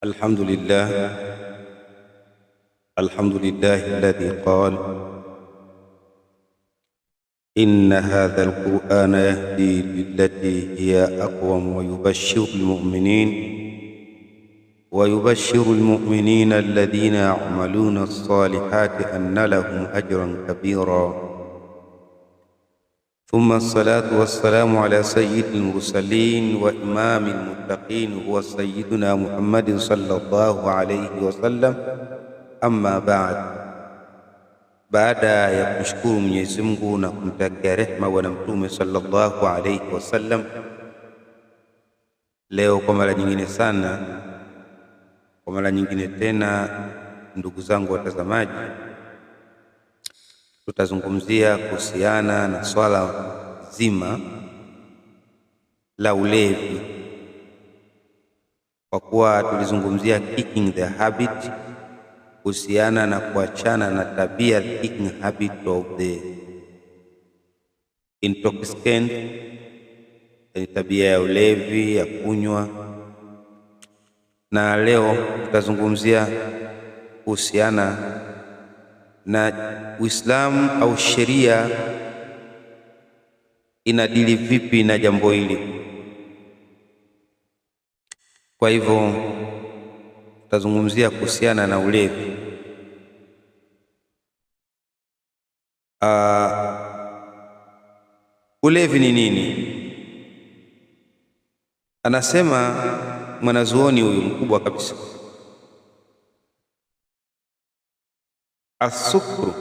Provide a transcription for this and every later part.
الحمد لله الذي قال إن هذا القرآن يهدي للتي هي أقوم ويبشر المؤمنين الذين يعملون الصالحات أن لهم أجرا كبيرا. ثم الصلاة والسلام على سيد المرسلين وإمام المتقين هو سيدنا محمد صلى الله عليه وسلم. Amma baada ya kumshukuru Mwenyezi Mungu na kumtakia rehema Bwana Mtume sallallahu alayhi wasallam, leo kwa mara nyingine tena, ndugu zangu watazamaji, tutazungumzia kuhusiana na swala zima la ulevi, kwa kuwa tulizungumzia kicking the habit, kuhusiana na kuachana na tabia, kicking habit of the intoxicant, tabia ya ulevi ya kunywa. Na leo tutazungumzia kuhusiana na Uislamu au sheria inadili vipi na jambo hili. Kwa hivyo tutazungumzia kuhusiana na ulevi. Ulevi ni nini? Anasema mwanazuoni huyu mkubwa kabisa, asukru,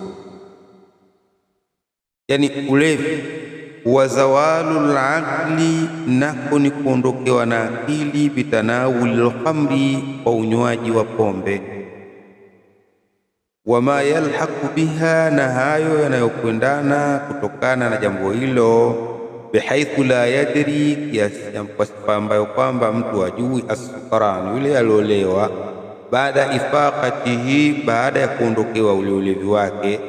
yani ulevi, wa zawalul aqli, nako ni kuondokewa na akili, bitanawulil khamri, kwa unywaji wa pombe, wama yalhaqu biha, na hayo yanayokwendana kutokana na jambo hilo, bihaithu la yadri, kiasi kwa sifa ambayo kwamba mtu hajui, asukran, yule aliolewa, baada ifaqatihi, baada ya kuondokewa ule ulevi wake,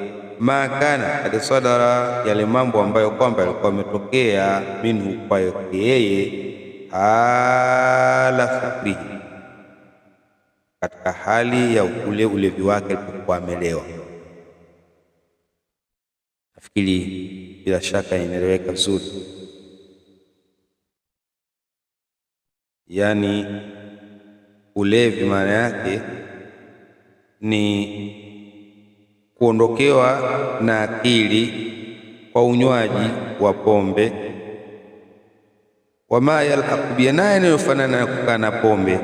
makana kad sadara, yale mambo ambayo kwamba yalikuwa yametokea, minhu, kwa yeye, hala sukrihi, katika hali ya ule ulevi wake alipokuwa amelewa. Nafikiri bila shaka inaeleweka vizuri. Yani ulevi maana yake ni kuondokewa na akili kwa unywaji wa pombe, wama yalhaqu bi, naye yanayofanana na kukaa na pombe,